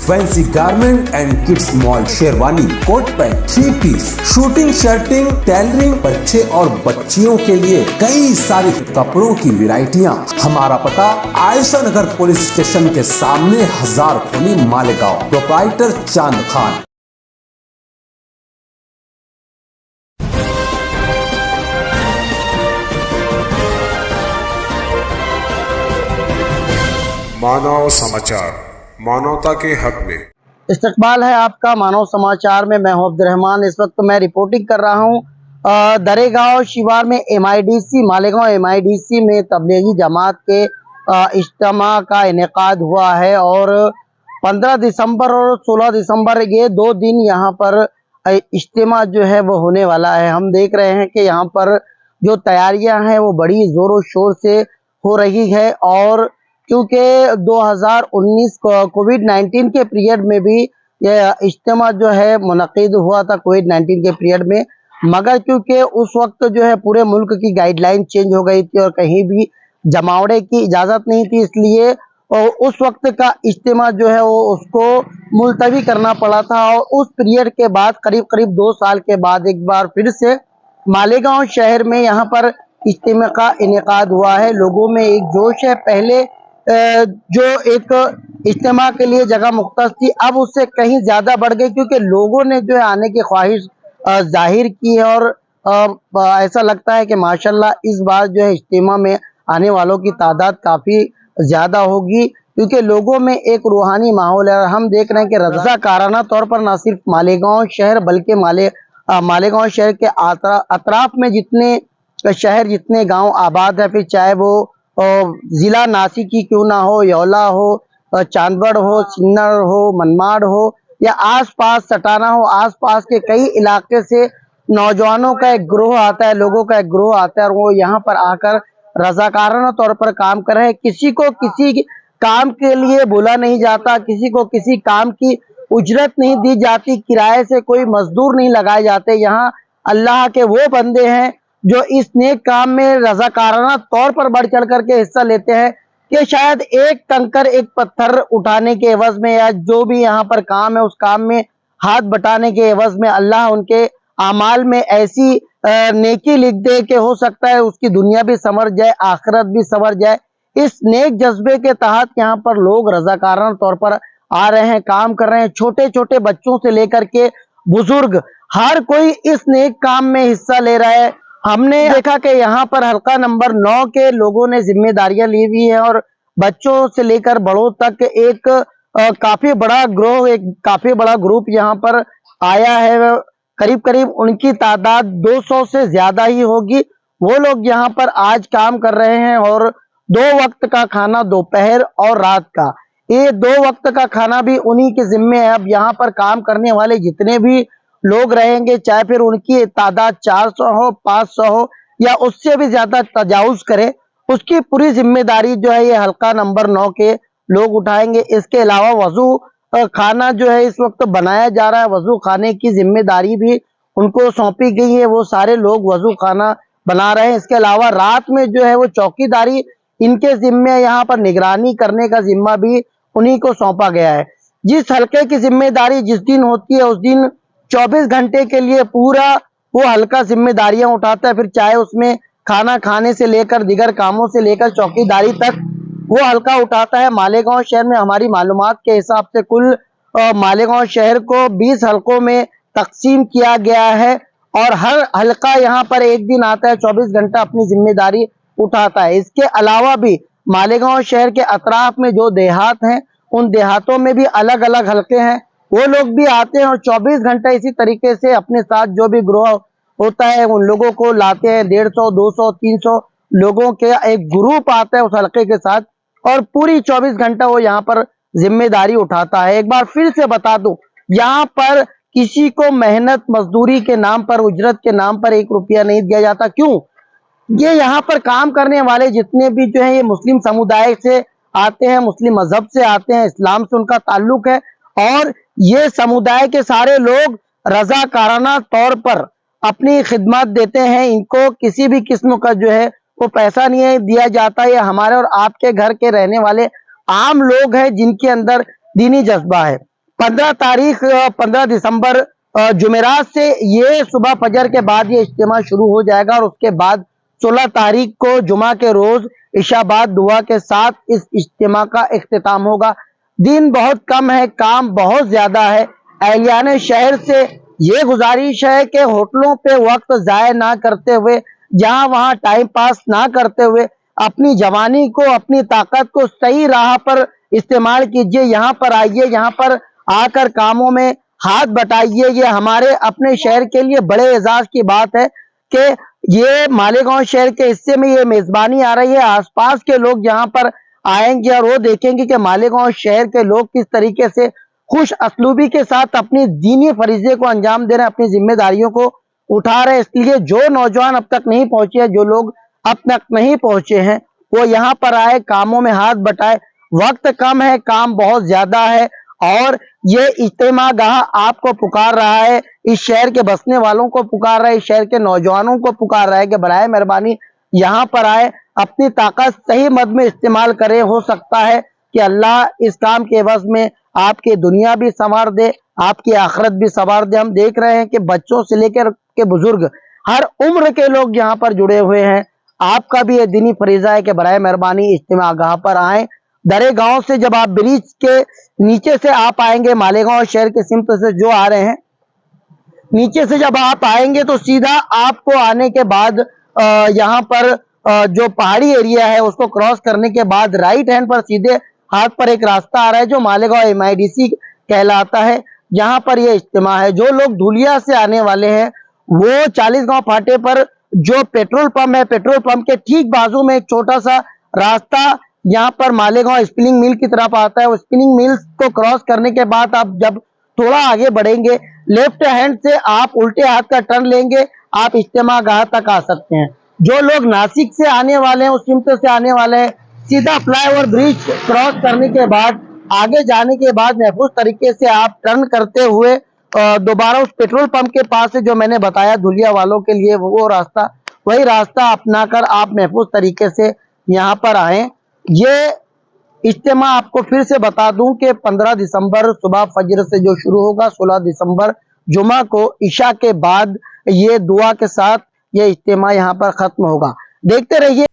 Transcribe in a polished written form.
Fancy garment and kids mall, sherwani, coat pant, 3 piece, suiting, shirting, tailoring, बच्चे और बच्चियों के लिए कई सारे कपड़ों की वैरायटियां। हमारा पता आयशा नगर पुलिस स्टेशन के सामने, हजार खोली, मालेगांव। प्रोप्राइटर चांद खान। मानव समाचार, मानवता के हक में। इस्तकबाल है आपका मानव समाचार में। मैं हूं अब्दुर्रहमान। इस वक्त मैं रिपोर्टिंग कर रहा हूं दरेगांव शिवार में MIDC मालेगांव MIDC में तबलीगी जमात के इज्तिमा का इनेकाद हुआ है और 15 दिसंबर और 16 दिसंबर ये 2 दिन यहाँ पर इज्तिमा जो है वो होने वाला है। हम देख रहे हैं कि यहाँ पर जो तैयारियां हैं वो बड़ी ज़ोरों शोर से हो रही है और क्योंकि 2019 कोविड-19 के पीरियड में भी यह इज्तिमा जो है मुनक़िद हुआ था कोविड-19 के पीरियड में, मगर क्योंकि उस वक्त जो है पूरे मुल्क की गाइडलाइन चेंज हो गई थी और कहीं भी जमावड़े की इजाज़त नहीं थी, इसलिए उस वक्त का इज्तिमा जो है वो उसको मुलतवी करना पड़ा था। और उस पीरियड के बाद करीब 2 साल के बाद एक बार फिर से मालेगांव शहर में यहाँ पर इज्तिमा का इनेकाद हुआ है। लोगों में एक जोश है। पहले जो एक इज्तिमा के लिए जगह मुख्तस थी, अब उससे कहीं ज़्यादा बढ़ गई क्योंकि लोगों ने जो है आने की ख्वाहिश जाहिर की है और ऐसा लगता है कि माशाल्लाह इस बार जो है इज्तिमा में आने वालों की तादाद काफ़ी ज़्यादा होगी क्योंकि लोगों में एक रूहानी माहौल है। हम देख रहे हैं कि रज़ाकाराना तौर पर न सिर्फ मालेगांव शहर बल्कि मालेगांव शहर के अतराफ में जितने शहर, जितने गाँव आबाद है, फिर चाहे वो ज़िला नासिकी क्यों ना हो, यौला हो, चांदबड़ हो, सिन्नर हो, मनमाड़ हो या आसपास सटाना हो, आसपास के कई इलाके से नौजवानों का एक ग्रोह आता है, लोगों का एक ग्रोह आता है और वो यहाँ पर आकर रज़ाकाराना तौर पर काम कर रहे हैं। किसी को किसी काम के लिए बोला नहीं जाता, किसी को किसी काम की उजरत नहीं दी जाती, किराए से कोई मजदूर नहीं लगाए जाते। यहाँ अल्लाह के वो बंदे हैं जो इस नेक काम में रज़ाकाराना तौर पर बढ़ चढ़ करके हिस्सा लेते हैं कि शायद एक कंकर, एक पत्थर उठाने के एवज में या जो भी यहाँ पर काम है उस काम में हाथ बटाने के एवज में अल्लाह उनके आमाल में ऐसी नेकी लिख दे कि हो सकता है उसकी दुनिया भी संवर जाए, आखिरत भी संवर जाए। इस नेक जज्बे के तहत यहाँ पर लोग रज़ाकाराना तौर पर आ रहे हैं, काम कर रहे हैं। छोटे छोटे बच्चों से लेकर के बुजुर्ग हर कोई इस नेक काम में हिस्सा ले रहा है। हमने देखा कि यहाँ पर हल्का नंबर 9 के लोगों ने जिम्मेदारियां ली हुई है और बच्चों से लेकर बड़ों तक एक काफी बड़ा ग्रोह, एक काफी बड़ा ग्रुप यहाँ पर आया है। करीब उनकी तादाद 200 से ज्यादा ही होगी। वो लोग यहाँ पर आज काम कर रहे हैं और 2 वक्त का खाना, दोपहर और रात का, ये 2 वक्त का खाना भी उन्हीं के जिम्मे है। अब यहाँ पर काम करने वाले जितने भी लोग रहेंगे, चाहे फिर उनकी तादाद 400 हो, 500 हो या उससे भी ज्यादा तजावुज करे, उसकी पूरी जिम्मेदारी जो है ये हल्का नंबर 9 के लोग उठाएंगे। इसके अलावा वजू खाना जो है इस वक्त बनाया जा रहा है, वजू खाने की जिम्मेदारी भी उनको सौंपी गई है। वो सारे लोग वजू खाना बना रहे हैं। इसके अलावा रात में जो है वो चौकीदारी इनके जिम्मे, यहाँ पर निगरानी करने का जिम्मा भी उन्हीं को सौंपा गया है। जिस हल्के की जिम्मेदारी जिस दिन होती है उस दिन 24 घंटे के लिए पूरा वो हल्का जिम्मेदारियां उठाता है, फिर चाहे उसमें खाना खाने से लेकर दिगर कामों से लेकर चौकीदारी तक वो हल्का उठाता है। मालेगांव शहर में हमारी मालूमात के हिसाब से कुल मालेगांव शहर को 20 हल्कों में तकसीम किया गया है और हर हल्का यहाँ पर एक दिन आता है, 24 घंटा अपनी जिम्मेदारी उठाता है। इसके अलावा भी मालेगांव शहर के अतराफ में जो देहात हैं उन देहातों में भी अलग अलग हल्के हैं, वो लोग भी आते हैं और 24 घंटा इसी तरीके से अपने साथ जो भी ग्रोह होता है उन लोगों को लाते हैं। 150, 200, 300 लोगों के एक ग्रुप आता है उस हल्के के साथ और पूरी 24 घंटा वो यहाँ पर जिम्मेदारी उठाता है। एक बार फिर से बता दूं, यहाँ पर किसी को मेहनत मजदूरी के नाम पर, उजरत के नाम पर 1 रुपया नहीं दिया जाता। क्यों? ये यहाँ पर काम करने वाले जितने भी जो है ये मुस्लिम समुदाय से आते हैं, मुस्लिम मजहब से आते हैं, इस्लाम से उनका ताल्लुक है और ये समुदाय के सारे लोग रज़ाकाराना तौर पर अपनी खिदमत देते हैं। इनको किसी भी किस्म का जो है वो पैसा नहीं दिया जाता। ये हमारे और आपके घर के रहने वाले आम लोग हैं जिनके अंदर दीनी जज्बा है। 15 दिसंबर जुमेरात से ये सुबह फजर के बाद ये इज्तिमा शुरू हो जाएगा और उसके बाद 16 तारीख को जुमा के रोज इशा बाद दुआ के साथ इस इज्तिमा का इख्तिताम होगा। दिन बहुत कम है, काम बहुत ज्यादा है। अहलियाने शहर से ये गुजारिश है कि होटलों पे वक्त जाया ना करते हुए, जहां वहां टाइम पास ना करते हुए, अपनी जवानी को, अपनी ताकत को सही राह पर इस्तेमाल कीजिए। यहाँ पर आइए, यहाँ पर आकर कामों में हाथ बटाइए। ये हमारे अपने शहर के लिए बड़े एजाज की बात है कि ये मालेगांव शहर के हिस्से में ये मेजबानी आ रही है। आसपास के लोग यहाँ पर आएंगे और वो देखेंगे कि मालेगांव शहर के लोग किस तरीके से खुश असलूबी के साथ अपनी दीनी फरीजे को अंजाम दे रहे हैं, अपनी जिम्मेदारियों को उठा रहे हैं। इसलिए जो नौजवान अब तक नहीं पहुंचे हैं, जो लोग अब तक नहीं पहुंचे हैं, वो यहाँ पर आए, कामों में हाथ बटाए। वक्त कम है, काम बहुत ज्यादा है और ये इज्तिमा गाह आपको पुकार रहा है, इस शहर के बसने वालों को पुकार रहा है, इस शहर के नौजवानों को पुकार रहा है कि बराए मेहरबानी यहाँ पर आए, अपनी ताकत सही मद में इस्तेमाल करें। हो सकता है कि अल्लाह इस काम के एवज में आपकी दुनिया भी संवार दे, आपकी आखिरत भी संवार दे। हम देख रहे हैं कि बच्चों से लेकर के बुजुर्ग, हर उम्र के लोग यहाँ पर जुड़े हुए हैं। आपका भी ये दीनी फरीजा है कि बराए मेहरबानी इज्तिमा गाह पर आए। दरे गांव से जब आप ब्रिज के नीचे से आप आएंगे, मालेगांव शहर के सिमत से जो आ रहे हैं, नीचे से जब आप आएंगे तो सीधा आपको आने के बाद यहाँ पर जो पहाड़ी एरिया है उसको क्रॉस करने के बाद राइट हैंड पर सीधे हाथ पर एक रास्ता आ रहा है जो मालेगांव MIDC कहलाता है। यहाँ पर यह इज्तिमा है। जो लोग धुलिया से आने वाले हैं वो 40 गांव फाटे पर जो पेट्रोल पंप है, पेट्रोल पंप के ठीक बाजू में एक छोटा सा रास्ता यहाँ पर मालेगांव स्पिनिंग मिल की तरफ आता है। वो स्पिनिंग मिल को क्रॉस करने के बाद आप जब थोड़ा आगे बढ़ेंगे, लेफ्ट हैंड से आप उल्टे हाथ का टर्न लेंगे, आप इज्तिमा गाह तक आ सकते हैं। जो लोग नासिक से आने वाले हैं, उस सिमत से आने वाले हैं, सीधा फ्लाईओवर ब्रिज क्रॉस करने के बाद आगे जाने के बाद महफूज तरीके से आप टर्न करते हुए दोबारा उस पेट्रोल पंप के पास से जो मैंने बताया धुलिया वालों के लिए वो रास्ता, वही रास्ता अपनाकर आप महफूज तरीके से यहाँ पर आए। ये इज्तिमा आपको फिर से बता दूं कि 15 दिसंबर सुबह फजर से जो शुरू होगा, 16 दिसंबर जुमा को इशा के बाद ये दुआ के साथ ये इज्तिमा यहाँ पर खत्म होगा। देखते रहिए।